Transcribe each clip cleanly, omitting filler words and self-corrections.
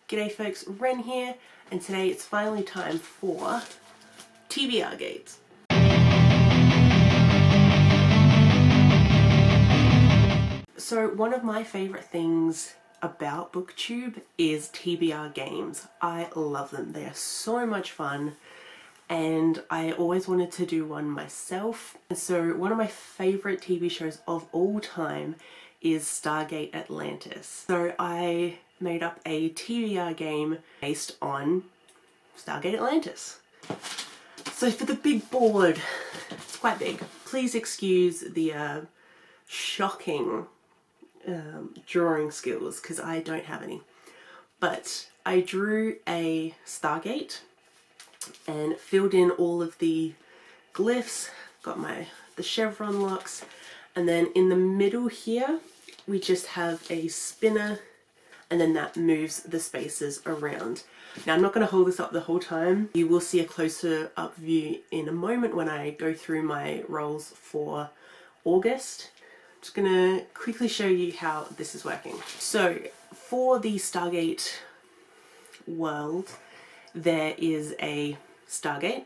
G'day folks, Ren here, and today it's finally time for TBRGate. So one of my favourite things about BookTube is TBR games. I love them. They are so much fun and I always wanted to do one myself. And so one of my favourite TV shows of all time is Stargate Atlantis. So I made up a TBR game based on Stargate Atlantis. So for the big board, it's quite big. Please excuse the shocking drawing skills because I don't have any. But I drew a Stargate and filled in all of the glyphs, got the chevron locks, and then in the middle here we just have a spinner, and then that moves the spaces around. Now I'm not going to hold this up the whole time. You will see a closer up view in a moment when I go through my rolls for August. I'm just going to quickly show you how this is working. So for the Stargate world, there is a Stargate,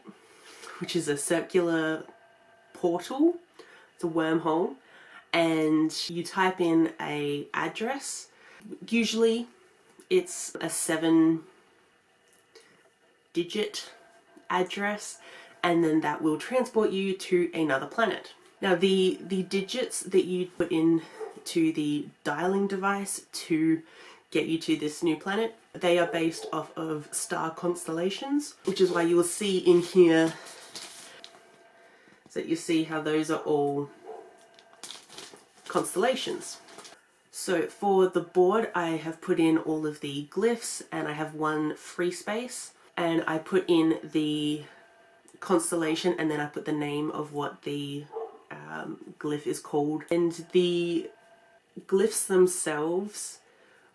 which is a circular portal. It's a wormhole, and you type in an address. Usually it's a 7-digit address, and then that will transport you to another planet. Now the digits that you put in to the dialing device to get you to this new planet, they are based off of star constellations, which is why you will see in here, so you see how those are all constellations. So for the board I have put in all of the glyphs and I have one free space, and I put in the constellation and then I put the name of what the glyph is called. And the glyphs themselves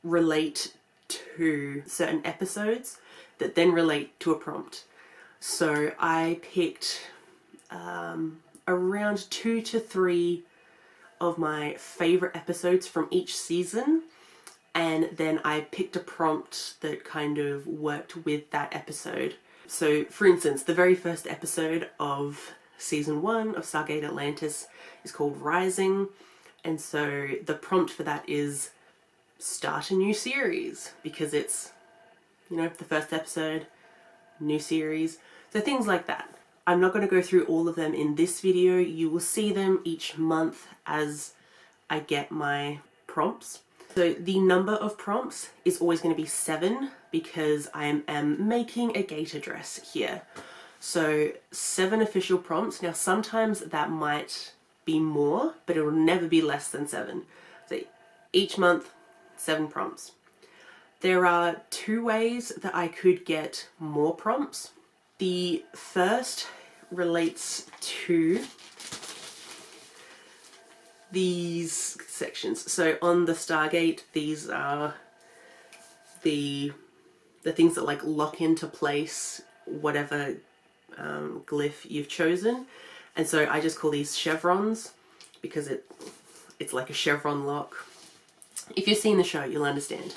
relate to certain episodes that then relate to a prompt. So I picked around 2 to 3 of my favourite episodes from each season, and then I picked a prompt that kind of worked with that episode. So for instance, the very first episode of season 1 of Stargate Atlantis is called Rising, and so the prompt for that is start a new series, because it's, you know, the first episode, new series, so things like that. I'm not going to go through all of them in this video. You will see them each month as I get my prompts. So the number of prompts is always going to be 7 because I am making a gate address here. So 7 official prompts. Now sometimes that might be more, but it will never be less than 7. So each month, 7 prompts. There are 2 ways that I could get more prompts. The first relates to these sections. So on the Stargate, these are the things that like lock into place whatever glyph you've chosen, and so I just call these chevrons because it's like a chevron lock. If you've seen the show, you'll understand.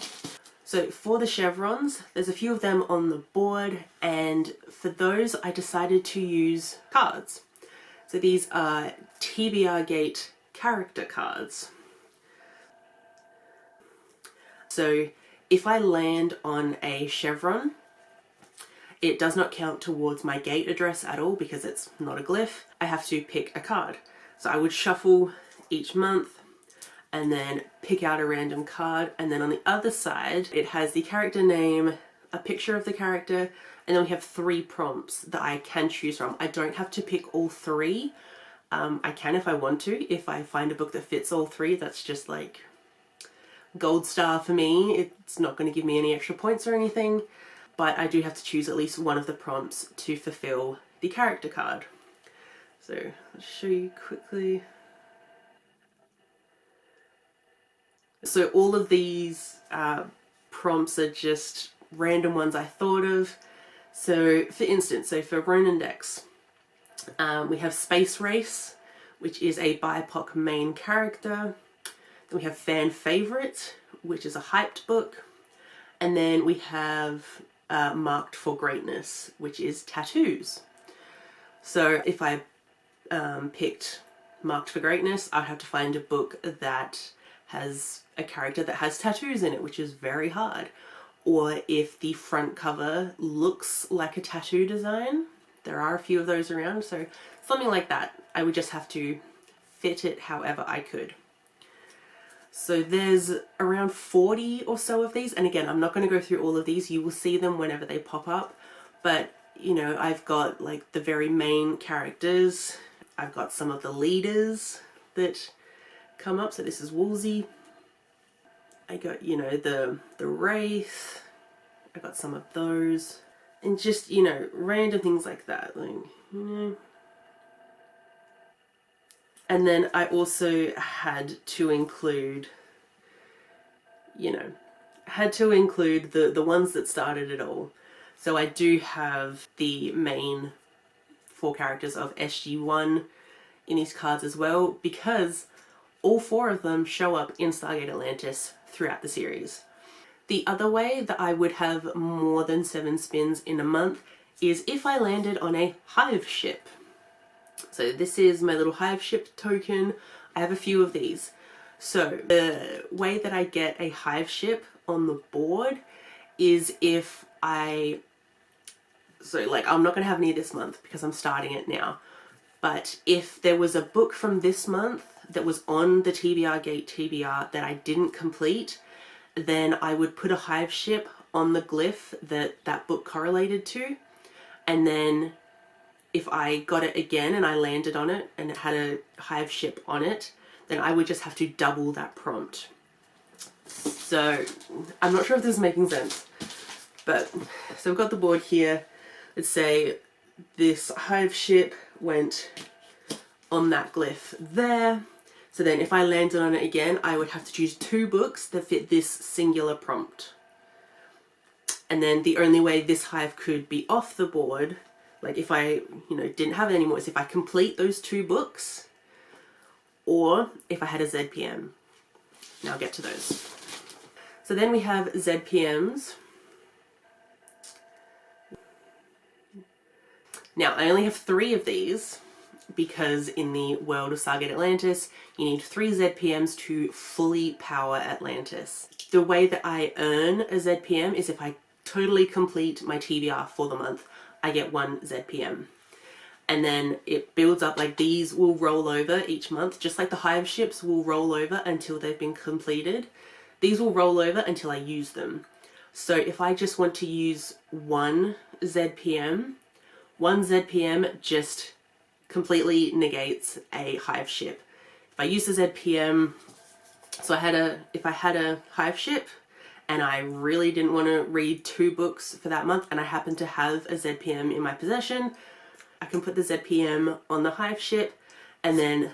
So for the chevrons, there's a few of them on the board, and for those I decided to use cards. So these are TBRGate character cards. So if I land on a chevron, it does not count towards my gate address at all because it's not a glyph. I have to pick a card. So I would shuffle each month and then pick out a random card, and then on the other side it has the character name, a picture of the character, and then we have 3 prompts that I can choose from. I don't have to pick all 3. I can if I want to. If I find a book that fits all 3, that's just like gold star for me. It's not going to give me any extra points or anything, but I do have to choose at least one of the prompts to fulfill the character card. So I'll show you quickly. So all of these prompts are just random ones I thought of. So for instance, so for Ronan Dex, we have Space Race, which is a BIPOC main character. Then we have Fan Favorite, which is a hyped book. And then we have marked for greatness, which is tattoos. So if I picked marked for greatness, I'd have to find a book that has a character that has tattoos in it, which is very hard. Or if the front cover looks like a tattoo design, there are a few of those around, so something like that. I would just have to fit it however I could. So there's around 40 or so of these, and again, I'm not going to go through all of these. You will see them whenever they pop up, but you know, I've got like the very main characters. I've got some of the leaders that come up. So this is Woolsey. I got, you know, the Wraith. I got some of those, and just, you know, random things like that, like, you know. And then I also had to include, you know, the ones that started it all. So I do have the main 4 characters of SG-1 in these cards as well, because all 4 of them show up in Stargate Atlantis throughout the series. The other way that I would have more than 7 spins in a month is if I landed on a hive ship. So this is my little hive ship token. I have a few of these. So the way that I get a hive ship on the board is if so like I'm not going to have any this month because I'm starting it now. But if there was a book from this month that was on the TBRGate TBR that I didn't complete, then I would put a hive ship on the glyph that that book correlated to, and then if I got it again and I landed on it and it had a hive ship on it, then I would just have to double that prompt. So I'm not sure if this is making sense, but so I've got the board here. Let's say this hive ship went on that glyph there. So then if I landed on it again, I would have to choose 2 books that fit this singular prompt. And then the only way this hive could be off the board, like if I, you know, didn't have it anymore, is if I complete those 2 books, or if I had a ZPM. Now I'll get to those. So then we have ZPMs. Now I only have 3 of these because in the world of Stargate Atlantis, you need 3 ZPMs to fully power Atlantis. The way that I earn a ZPM is if I totally complete my TBR for the month, I get 1 ZPM. And then it builds up, like these will roll over each month, just like the hive ships will roll over until they've been completed. These will roll over until I use them. So if I just want to use 1 ZPM, 1 ZPM just completely negates a hive ship. If I use the ZPM, so if I had a hive ship and I really didn't want to read 2 books for that month and I happen to have a ZPM in my possession, I can put the ZPM on the hive ship and then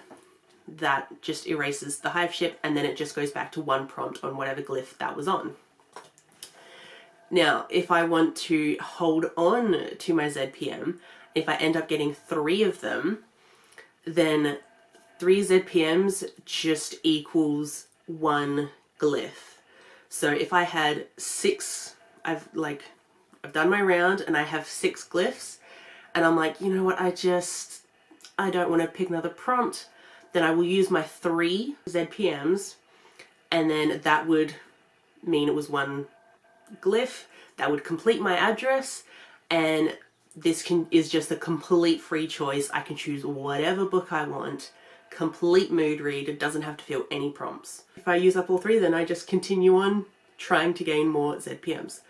that just erases the hive ship, and then it just goes back to 1 prompt on whatever glyph that was on. Now, if I want to hold on to my ZPM, if I end up getting 3 of them, then 3 ZPMs just equals 1 glyph. So if I had 6, I've done my round and I have 6 glyphs, and I'm like, you know what, I don't want to pick another prompt, then I will use my 3 ZPMs, and then that would mean it was 1 glyph. That would complete my address, and this is just a complete free choice. I can choose whatever book I want, complete mood read. It doesn't have to fill any prompts. If I use up all 3, then I just continue on trying to gain more ZPMs.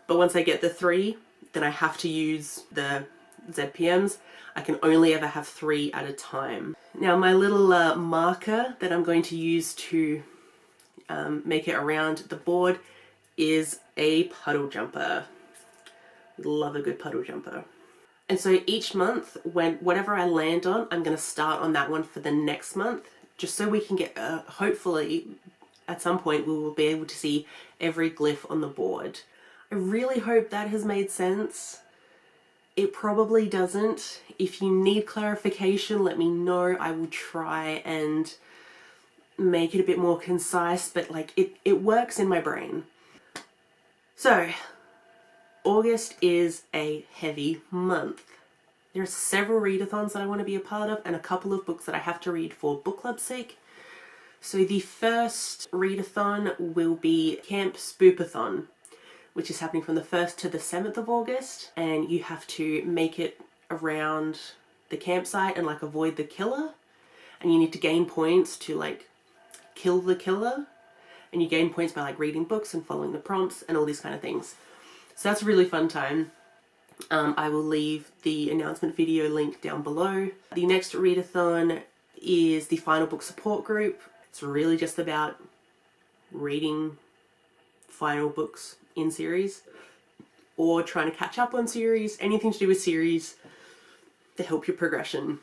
But once I get the 3, then I have to use the ZPMs. I can only ever have 3 at a time. Now my little marker that I'm going to use to make it around the board is a puddle jumper. Love a good puddle jumper. And so each month, whatever I land on, I'm going to start on that one for the next month, just so we can get, hopefully, at some point we will be able to see every glyph on the board. I really hope that has made sense. It probably doesn't. If you need clarification, let me know. I will try and make it a bit more concise, but like it works in my brain. So, August is a heavy month. There are several readathons that I want to be a part of and a couple of books that I have to read for book club's sake. So the first readathon will be Camp Spoopathon, which is happening from the 1st to the 7th of August, and you have to make it around the campsite and like avoid the killer, and you need to gain points to like kill the killer, and you gain points by like reading books and following the prompts and all these kind of things. So that's a really fun time. I will leave the announcement video link down below. The next readathon is the final book support group. It's really just about reading final books in series or trying to catch up on series, anything to do with series to help your progression.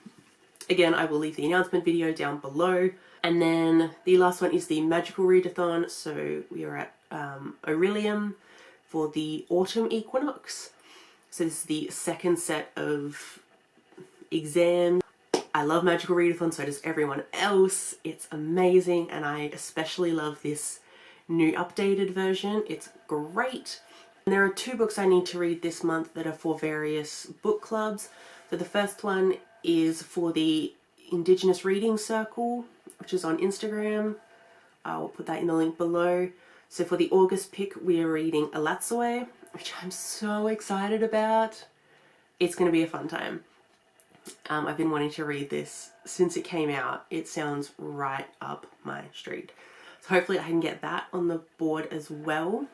Again, I will leave the announcement video down below. And then the last one is the magical readathon. So we are at Orilium for the autumn equinox. So this is the second set of exams. I love magical readathon, so does everyone else. It's amazing, and I especially love this new updated version. It's great. And there are 2 books I need to read this month that are for various book clubs. So the first one is for the Indigenous Reading Circle, which is on Instagram. I'll put that in the link below. So for the August pick, we are reading Atlantis, which I'm so excited about. It's going to be a fun time. I've been wanting to read this since it came out. It sounds right up my street. So hopefully I can get that on the board as well.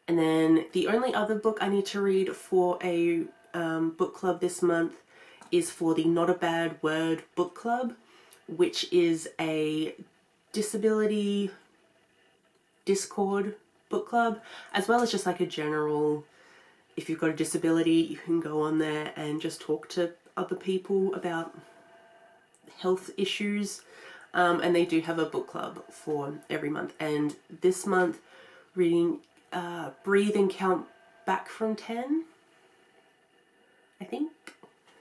And then the only other book I need to read for a book club this month is for the Not a Bad Word book club, which is a disability Discord book club, as well as just like a general, if you've got a disability, you can go on there and just talk to other people about health issues. And they do have a book club for every month. And this month, reading Breathe and Count Back from 10, I think.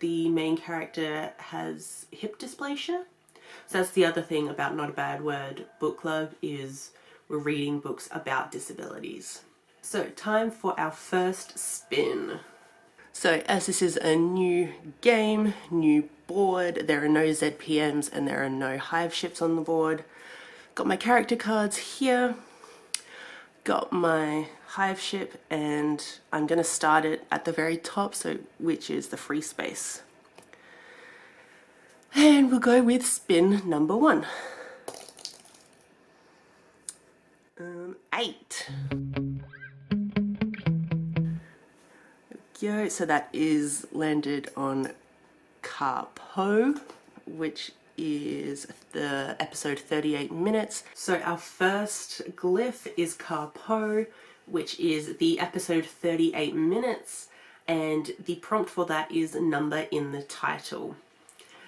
The main character has hip dysplasia. So that's the other thing about Not a Bad Word book club, is we're reading books about disabilities. So time for our first spin. So as this is a new game, new board, there are no ZPMs and there are no hive ships on the board. Got my character cards here, got my hive ship, and I'm going to start it at the very top, so which is the free space. And we'll go with spin number 1. 8. Go. So that is landed on Carpo, which is the episode 38 minutes. So our first glyph is Carpo, which is the episode 38 minutes, and the prompt for that is number in the title.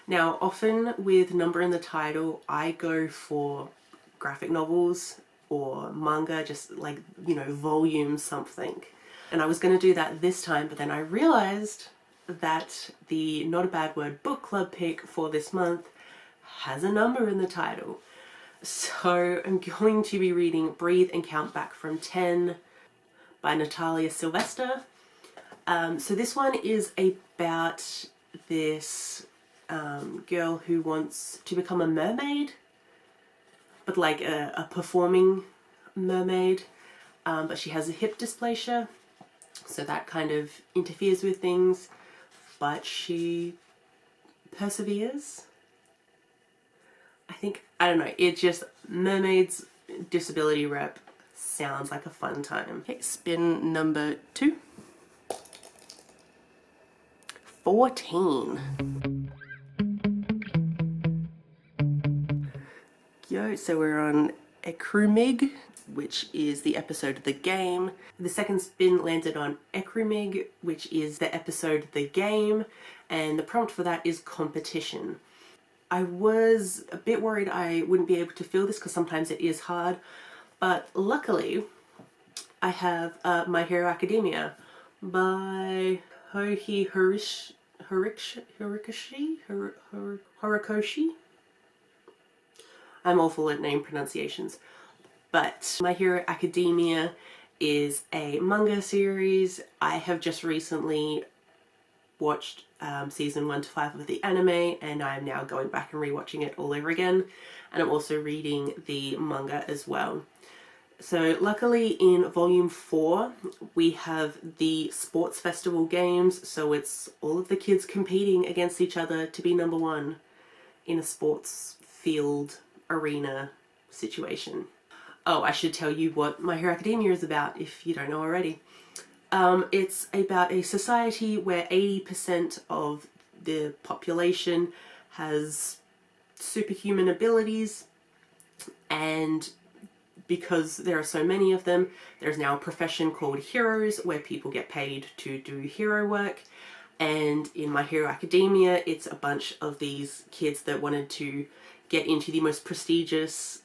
Now, often with number in the title, I go for graphic novels or manga, just like, you know, volume something. And I was going to do that this time, but then I realized that the Not a Bad Word book club pick for this month has a number in the title. So I'm going to be reading Breathe and Count Back from 10 by Natalia Sylvester. So this one is about this girl who wants to become a mermaid, but like a performing mermaid, but she has a hip dysplasia, so that kind of interferes with things, but she perseveres. I don't know, it just, mermaids disability rep sounds like a fun time. Okay, spin number 2. 14. Yo, so we're on Ekrumig, which is the episode of the game. The second spin landed on Ekrumig, which is the episode of the game, and the prompt for that is competition. I was a bit worried I wouldn't be able to fill this because sometimes it is hard, but luckily I have My Hero Academia by Horikoshi. I'm awful at name pronunciations, but My Hero Academia is a manga series. I have just recently watched season 1 to 5 of the anime, and I'm now going back and rewatching it all over again, and I'm also reading the manga as well. So luckily in volume 4 we have the sports festival games, so it's all of the kids competing against each other to be number 1 in a sports field arena situation. Oh, I should tell you what My Hero Academia is about if you don't know already. It's about a society where 80% of the population has superhuman abilities, and because there are so many of them, there's now a profession called heroes where people get paid to do hero work. And in My Hero Academia, it's a bunch of these kids that wanted to get into the most prestigious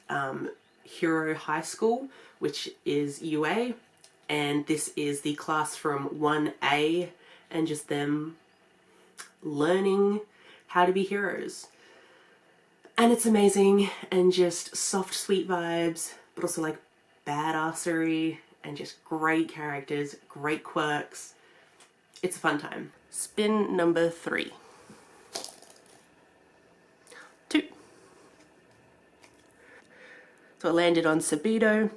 hero high school, which is UA. And this is the class from 1A, and just them learning how to be heroes. And it's amazing, and just soft, sweet vibes, but also like badassery, and just great characters, great quirks. It's a fun time. Spin number 3. 2. So I landed on Sabito.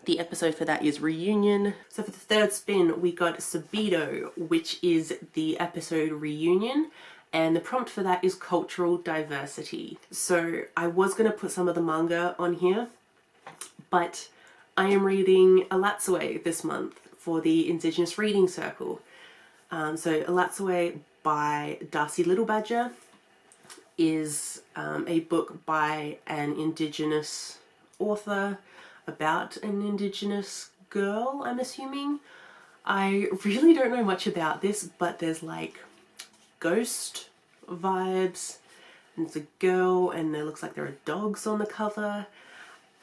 The episode for that is Reunion. So for the third spin, we got Sabito, which is the episode Reunion, and the prompt for that is cultural diversity. So I was going to put some of the manga on here, but I am reading Alatsue this month for the Indigenous Reading Circle. So Alatsue by Darcy Littlebadger is a book by an Indigenous author about an Indigenous girl, I'm assuming. I really don't know much about this, but there's like ghost vibes, and it's a girl, and it looks like there are dogs on the cover.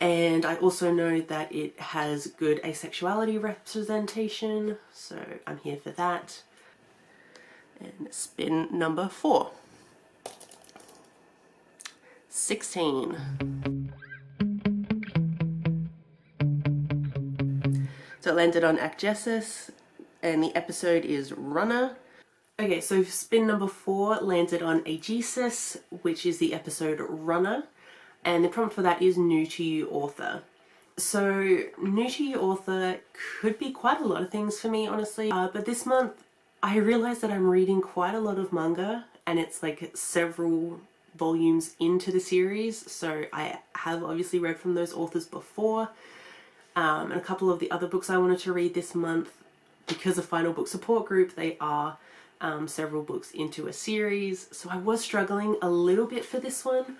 And I also know that it has good asexuality representation, so I'm here for that. And spin number 4. 16. So it landed on Acgesis, and the episode is Runner. Okay, so spin number 4 landed on Aegesis, which is the episode Runner, and the prompt for that is New to You Author. So New to You Author could be quite a lot of things for me, honestly, but this month I realized that I'm reading quite a lot of manga, and it's like several volumes into the series, so I have obviously read from those authors before. And a couple of the other books I wanted to read this month, because of Final Book Support Group, they are several books into a series. So I was struggling a little bit for this one,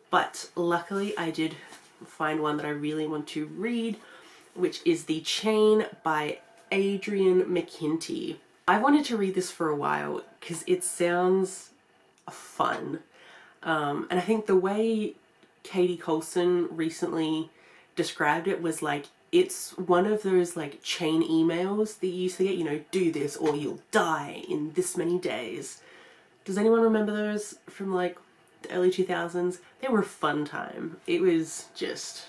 but luckily I did find one that I really want to read, which is The Chain by Adrian McKinty. I wanted to read this for a while because it sounds fun. And I think the way Katie Coulson recently described it was like, it's one of those like chain emails that you used to get, you know, do this or you'll die in this many days. Does anyone remember those from like the early 2000s? They were a fun time. It was just...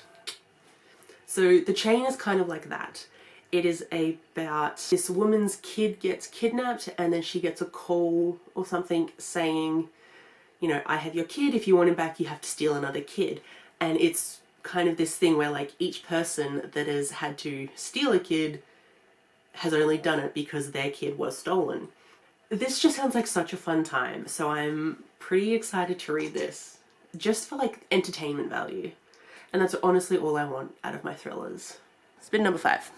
So The Chain is kind of like that. It is about this woman's kid gets kidnapped, and then she gets a call or something saying, you know, I have your kid, if you want him back you have to steal another kid. And it's kind of this thing where like each person that has had to steal a kid has only done it because their kid was stolen. This just sounds like such a fun time, so I'm pretty excited to read this, just for like entertainment value. And that's honestly all I want out of my thrillers. Spin number 5.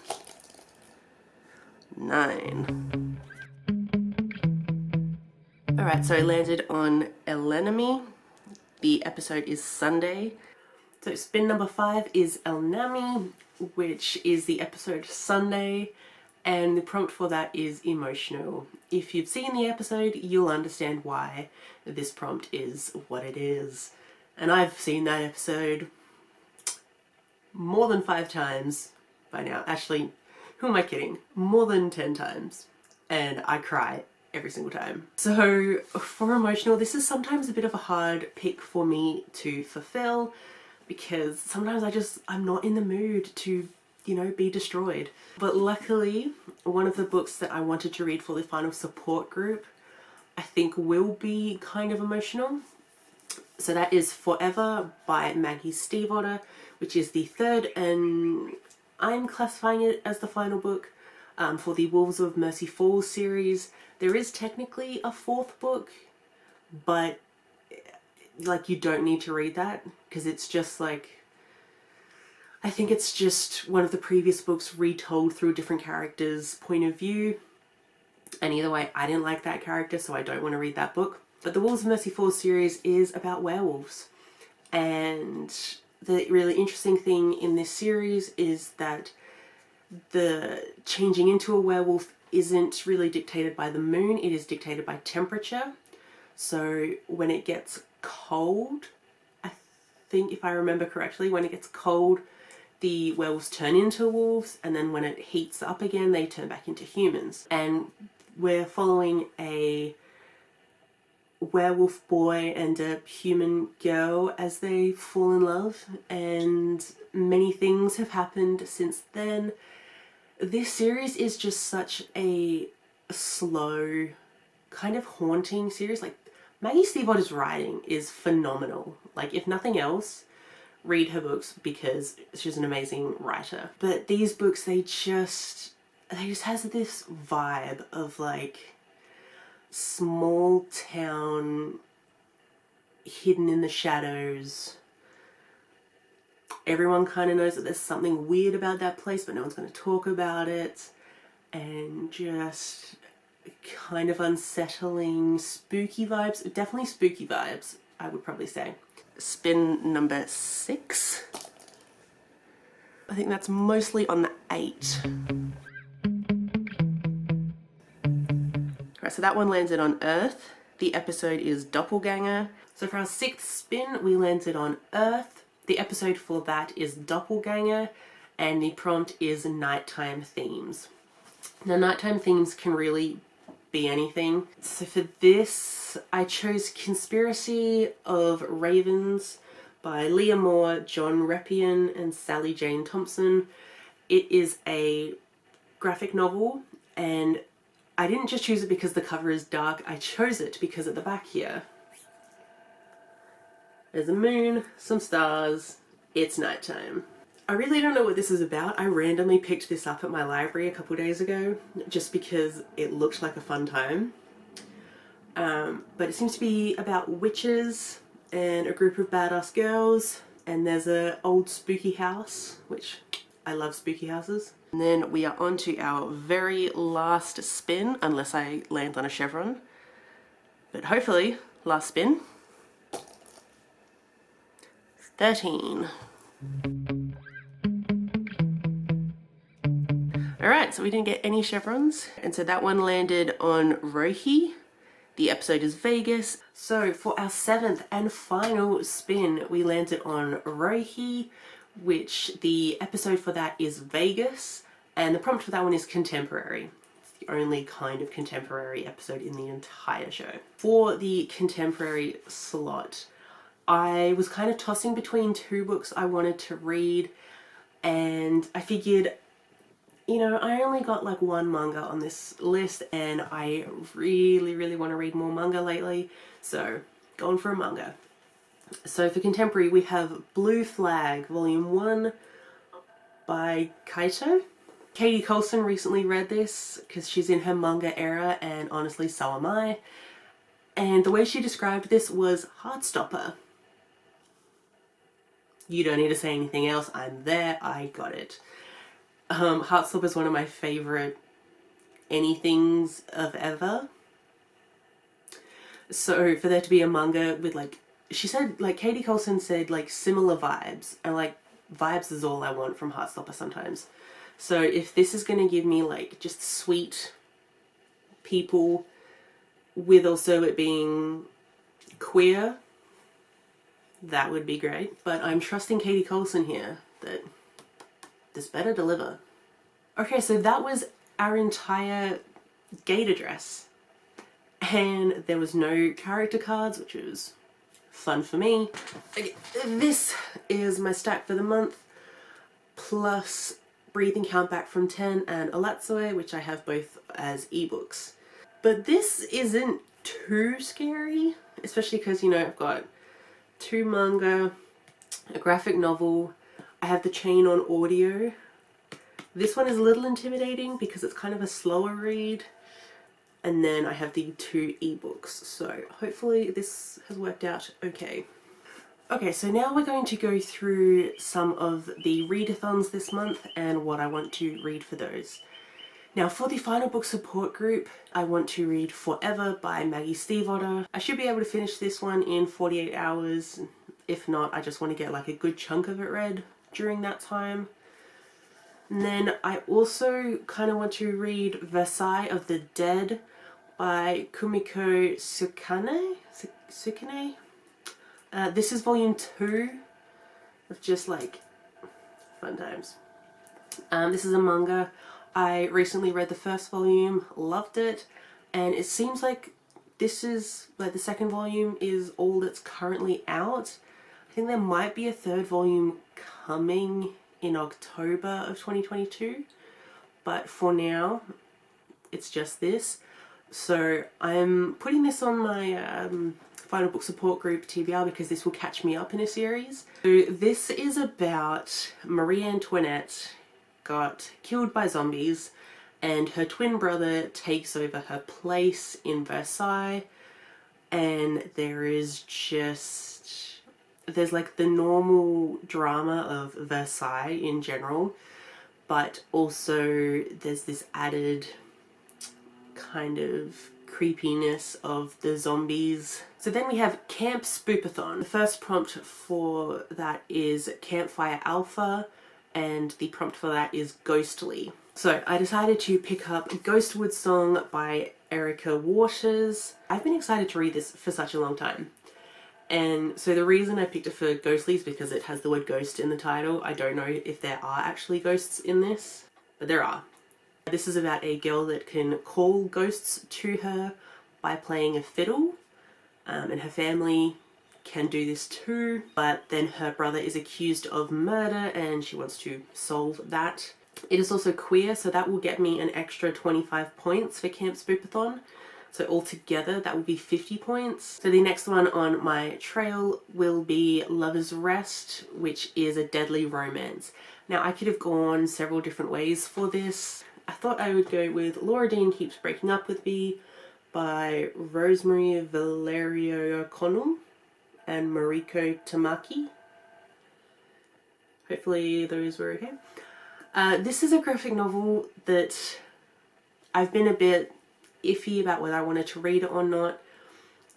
9. Alright, so I landed on Elenemy. The episode is Sunday. So spin number 5 is El Nami, which is the episode Sunday, and the prompt for that is emotional. If you've seen the episode, you'll understand why this prompt is what it is. And I've seen that episode more than 5 times by now. Actually, who am I kidding? More than 10 times. And I cry every single time. So for emotional, this is sometimes a bit of a hard pick for me to fulfill, because sometimes I'm not in the mood to, you know, be destroyed. But luckily, one of the books that I wanted to read for the final support group, I think will be kind of emotional. So that is Forever by Maggie Stiefvater, which is the third, and I'm classifying it as the final book for the Wolves of Mercy Falls series. There is technically a fourth book, but like you don't need to read that because it's just like, I think it's just one of the previous books retold through a different character's point of view. And either way, I didn't like that character, so I don't want to read that book. But the Wolves of Mercy Falls series is about werewolves. And the really interesting thing in this series is that the changing into a werewolf isn't really dictated by the moon, it is dictated by temperature. So when it gets cold, I think if I remember correctly, when it gets cold, the werewolves turn into wolves, and then when it heats up again, they turn back into humans. And we're following a werewolf boy and a human girl as they fall in love, and many things have happened since then. This series is just such a slow, kind of haunting series. Like, Maggie Stiefvater's writing is phenomenal. Like, if nothing else, read her books because she's an amazing writer. But these books, they just has this vibe of like small town, hidden in the shadows. Everyone kind of knows that there's something weird about that place, but no one's going to talk about it. And just kind of unsettling, spooky vibes. Definitely spooky vibes, I would probably say. Spin number 6. I think that's mostly on the 8. Right, so that one landed on Earth. The episode is Doppelganger. So for our 6th spin, we landed on Earth. The episode for that is Doppelganger, and the prompt is nighttime themes. Now, nighttime themes can really be anything. So for this, I chose Conspiracy of Ravens by Leah Moore, John Reppion, and Sally Jane Thompson. It is a graphic novel, and I didn't just choose it because the cover is dark. I chose it because at the back here, there's a moon, some stars, it's nighttime. I really don't know what this is about. I randomly picked this up at my library a couple days ago just because it looked like a fun time. But it seems to be about witches and a group of badass girls, and there's an old spooky house, which I love spooky houses. And then we are on to our very last spin, unless I land on a chevron. But hopefully, last spin. 13. Alright, so we didn't get any chevrons, and so that one landed on Rohi. The episode is Vegas. So for our 7th and final spin, we landed on Rohi, which the episode for that is Vegas, and the prompt for that one is contemporary. It's the only kind of contemporary episode in the entire show. For the contemporary slot, I was kind of tossing between 2 books I wanted to read, and I figured, you know, I only got like 1 manga on this list, and I really want to read more manga lately, so going for a manga. So for contemporary, we have Blue Flag, Volume 1 by Kaito. Katie Colson recently read this because she's in her manga era, and honestly, so am I. And the way she described this was Heartstopper. You don't need to say anything else. I'm there. I got it. Heartstopper is one of my favorite anythings of ever. So for there to be a manga with like, she said, like Katie Colson said, like similar vibes, and like vibes is all I want from Heartstopper sometimes. So if this is going to give me like just sweet people with also it being queer, that would be great. But I'm trusting Katie Colson here that this better deliver. Okay, so that was our entire gate address. And there was no character cards, which was fun for me. Okay, this is my stack for the month, plus Breathing Count Back from 10 and Alatsue, which I have both as ebooks. But this isn't too scary, especially because, you know, I've got 2 manga, a graphic novel, I have the chain on audio. This one is a little intimidating because it's kind of a slower read, and then I have the 2 ebooks, so hopefully this has worked out okay. Okay, so now we're going to go through some of the readathons this month and what I want to read for those. Now for the final book support group, I want to read Forever by Maggie Stiefvater. I should be able to finish this one in 48 hours. If not, I just want to get like a good chunk of it read during that time. And then I also kind of want to read Versailles of the Dead by Kumiko Tsukane. This is volume 2 of just like fun times. This is a manga. I recently read the first volume, loved it, and it seems like this is like the second volume is all that's currently out. I think there might be a 3rd volume coming in October of 2022, but for now it's just this. So I'm putting this on my final book support group TBR because this will catch me up in a series. So this is about Marie Antoinette got killed by zombies and her twin brother takes over her place in Versailles, and there's like the normal drama of Versailles in general, but also there's this added kind of creepiness of the zombies. So then we have Camp Spoopathon. The first prompt for that is Campfire Alpha, and the prompt for that is Ghostly. So I decided to pick up Ghostwood Song by Erica Waters. I've been excited to read this for such a long time. And so the reason I picked it for Ghostly is because it has the word ghost in the title. I don't know if there are actually ghosts in this, but there are. This is about a girl that can call ghosts to her by playing a fiddle, and her family can do this too, but then her brother is accused of murder and she wants to solve that. It is also queer, so that will get me an extra 25 points for Camp Spoopathon. So altogether that will be 50 points. So the next one on my trail will be Lover's Rest, which is a deadly romance. Now I could have gone several different ways for this. I thought I would go with Laura Dean Keeps Breaking Up With Me by Rosemary Valerio O'Connell and Mariko Tamaki. Hopefully those were okay. This is a graphic novel that I've been a bit iffy about whether I wanted to read it or not.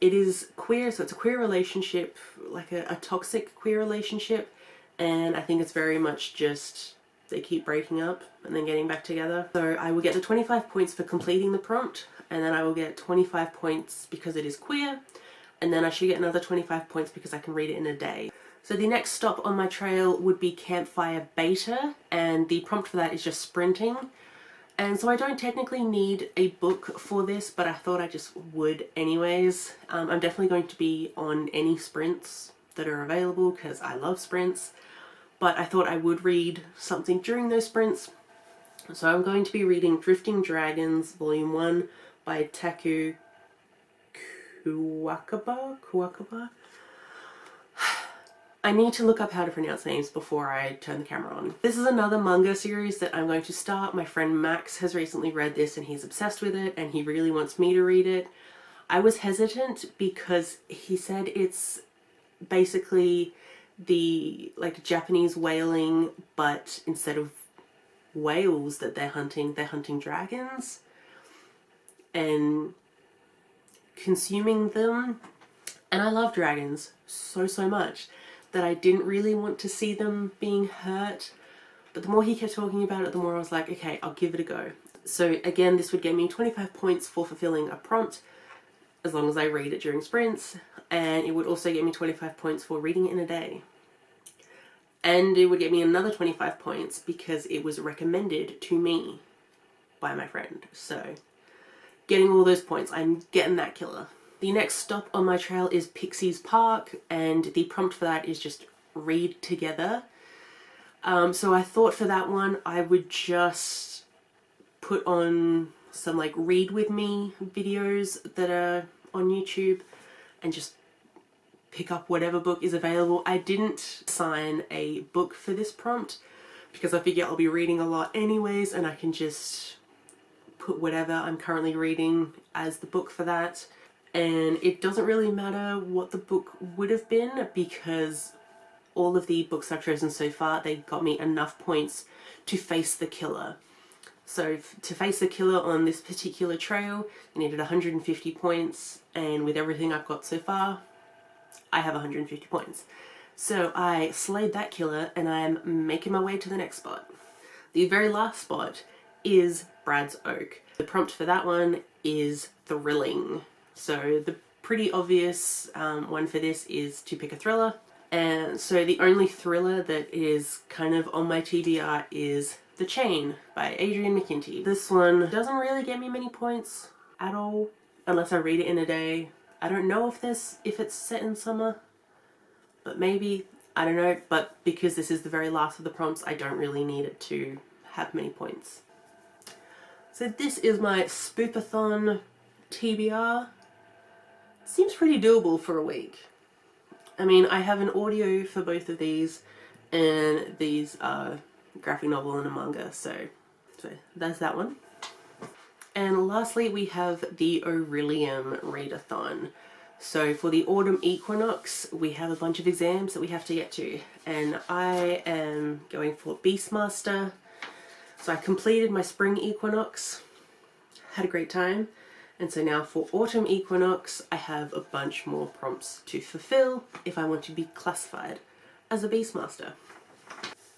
It is queer, so it's a queer relationship, like a toxic queer relationship, and I think it's very much just they keep breaking up and then getting back together. So I will get the 25 points for completing the prompt, and then I will get 25 points because it is queer, and then I should get another 25 points because I can read it in a day. So the next stop on my trail would be Campfire Beta, and the prompt for that is just sprinting. And so I don't technically need a book for this, but I thought I just would anyways. I'm definitely going to be on any sprints that are available because I love sprints, but I thought I would read something during those sprints. So I'm going to be reading Drifting Dragons Volume 1 by Taku Kuwakaba? I need to look up how to pronounce names before I turn the camera on. This is another manga series that I'm going to start. My friend Max has recently read this and he's obsessed with it and he really wants me to read it. I was hesitant because he said it's basically the like Japanese whaling, but instead of whales that they're hunting dragons and consuming them. And I love dragons so much that I didn't really want to see them being hurt. But the more he kept talking about it, the more I was like, okay, I'll give it a go. So again, this would get me 25 points for fulfilling a prompt, as long as I read it during sprints. And it would also get me 25 points for reading it in a day. And it would get me another 25 points because it was recommended to me by my friend. So getting all those points, I'm getting that killer. The next stop on my trail is Pixie's Park, and the prompt for that is just read together. So I thought for that one I would just put on some like read with me videos that are on YouTube and just pick up whatever book is available. I didn't assign a book for this prompt because I figure I'll be reading a lot anyways, and I can just put whatever I'm currently reading as the book for that. And it doesn't really matter what the book would have been because all of the books I've chosen so far, they got me enough points to face the killer. So to face the killer on this particular trail, you needed 150 points, and with everything I've got so far, I have 150 points. So I slayed that killer and I'm making my way to the next spot. The very last spot is Brad's Oak. The prompt for that one is thrilling. So the pretty obvious one for this is to pick a thriller. And so the only thriller that is kind of on my TBR is The Chain by Adrian McKinty. This one doesn't really get me many points at all unless I read it in a day. I don't know if it's set in summer, but maybe, I don't know, but because this is the very last of the prompts, I don't really need it to have many points. So this is my Spoopathon TBR. Seems pretty doable for a week. I mean, I have an audio for both of these, and these are graphic novel and a manga, so that's that one. And lastly, we have the Orilium Readathon. So for the autumn equinox, we have a bunch of exams that we have to get to, and I am going for Beastmaster. So I completed my spring equinox, had a great time, and so now for autumn equinox, I have a bunch more prompts to fulfill if I want to be classified as a Beastmaster.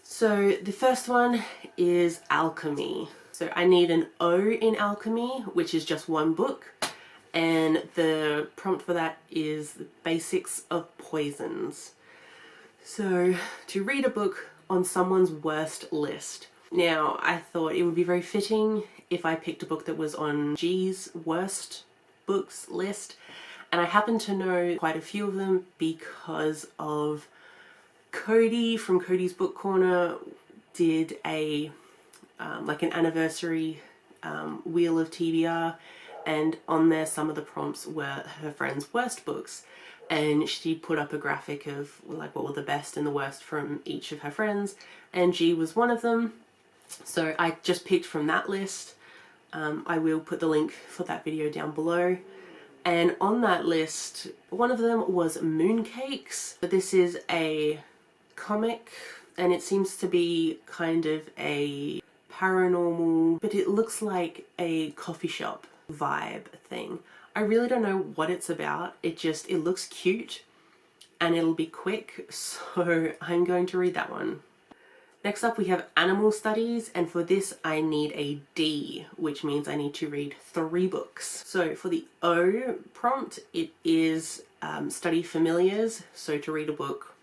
So the first one is alchemy. So I need an O in alchemy, which is just one book, and the prompt for that is the basics of poisons. So to read a book on someone's worst list. Now I thought it would be very fitting if I picked a book that was on G's worst books list, and I happen to know quite a few of them because of Cody from Cody's Book Corner did a like an anniversary wheel of TBR, and on there some of the prompts were her friend's worst books, and she put up a graphic of like what were the best and the worst from each of her friends, and G was one of them. So I just picked from that list. I will put the link for that video down below. And on that list, one of them was Mooncakes. But this is a comic, and it seems to be kind of a paranormal, but it looks like a coffee shop vibe thing. I really don't know what it's about. It looks cute and it'll be quick, so I'm going to read that one. Next up we have animal studies, and for this I need a D, which means I need to read 3 books. So for the O prompt, it is study familiars, so to read a book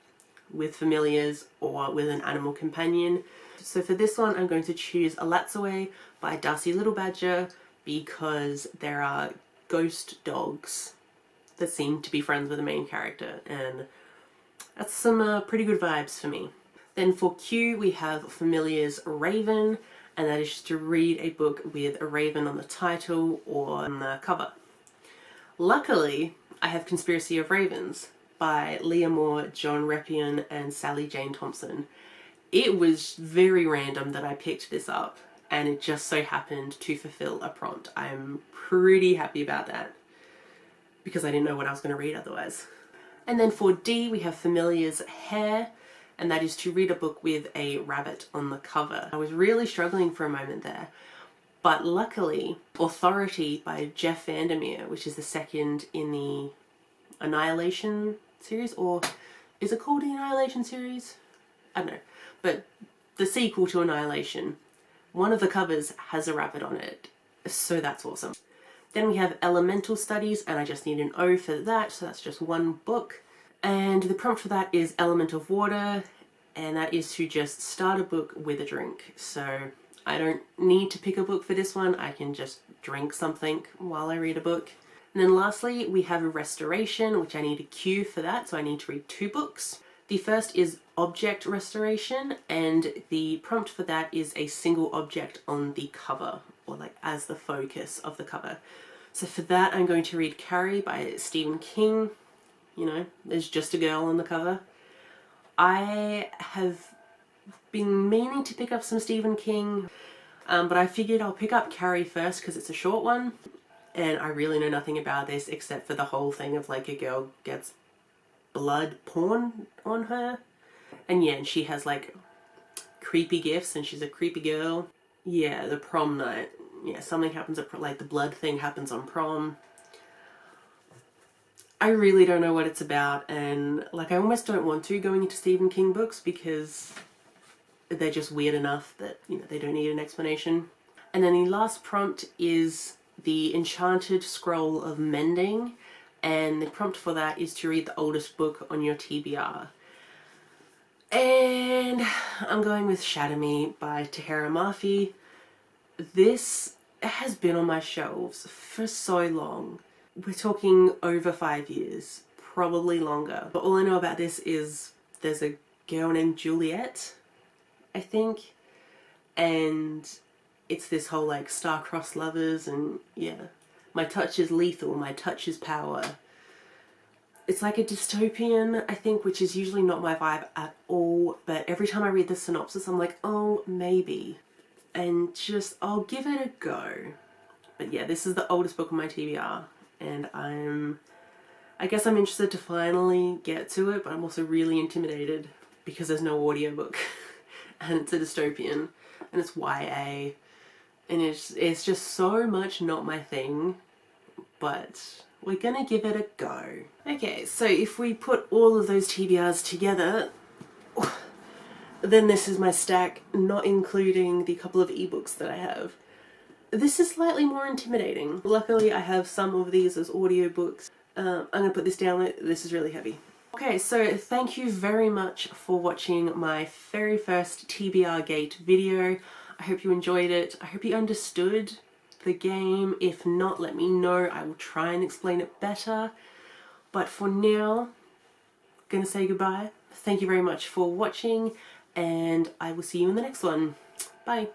with familiars or with an animal companion. So for this one I'm going to choose Alatsaway by Darcy Little Badger because there are ghost dogs that seem to be friends with the main character, and that's some pretty good vibes for me. Then for Q we have Familiar's Raven, and that is just to read a book with a raven on the title or on the cover. Luckily I have Conspiracy of Ravens by Leah Moore, John Reppion and Sally Jane Thompson. It was very random that I picked this up, and it just so happened to fulfill a prompt. I'm pretty happy about that because I didn't know what I was going to read otherwise. And then for D we have Familiar's Hair, and that is to read a book with a rabbit on the cover. I was really struggling for a moment there, but luckily Authority by Jeff Vandermeer, which is the second in the Annihilation series, or is it called the Annihilation series? I don't know, but the sequel to Annihilation, one of the covers has a rabbit on it, so that's awesome. Then we have Elemental Studies, and I just need an O for that, so that's just one book. And the prompt for that is Element of Water, and that is to just start a book with a drink. So I don't need to pick a book for this one, I can just drink something while I read a book. And then lastly we have a Restoration, which I need a Q for that, so I need to read 2 books. The first is object restoration, and the prompt for that is a single object on the cover, or like as the focus of the cover. So for that I'm going to read Carrie by Stephen King. You know, there's just a girl on the cover. I have been meaning to pick up some Stephen King, but I figured I'll pick up Carrie first because it's a short one, and I really know nothing about this except for the whole thing of like a girl gets blood porn on her, and yeah, and she has like creepy gifts and she's a creepy girl. Yeah, the prom night. Yeah, something happens at like the blood thing happens on prom. I really don't know what it's about, and like I almost don't want to going into Stephen King books because they're just weird enough that, you know, they don't need an explanation. And then the last prompt is the Enchanted Scroll of Mending, and the prompt for that is to read the oldest book on your TBR. And I'm going with Shatter Me by Tahereh Mafi. This has been on my shelves for so long. We're talking over 5 years, probably longer. But all I know about this is there's a girl named Juliet, I think, and it's this whole like star-crossed lovers, and yeah, my touch is lethal, my touch is power. It's like a dystopian, I think, which is usually not my vibe at all, but every time I read the synopsis I'm like, oh, maybe. And just, I'll give it a go. But yeah, this is the oldest book on my TBR, and I guess I'm interested to finally get to it, but I'm also really intimidated because there's no audiobook and it's a dystopian and it's YA, and it's just so much not my thing, but we're gonna give it a go. Okay, so if we put all of those TBRs together, then this is my stack, not including the couple of ebooks that I have. This is slightly more intimidating. Luckily I have some of these as audiobooks. I'm gonna put this down, this is really heavy. Okay, so thank you very much for watching my very first TBRGate video. I hope you enjoyed it. I hope you understood the game. If not, let me know. I will try and explain it better. But for now, I'm gonna say goodbye. Thank you very much for watching, and I will see you in the next one. Bye.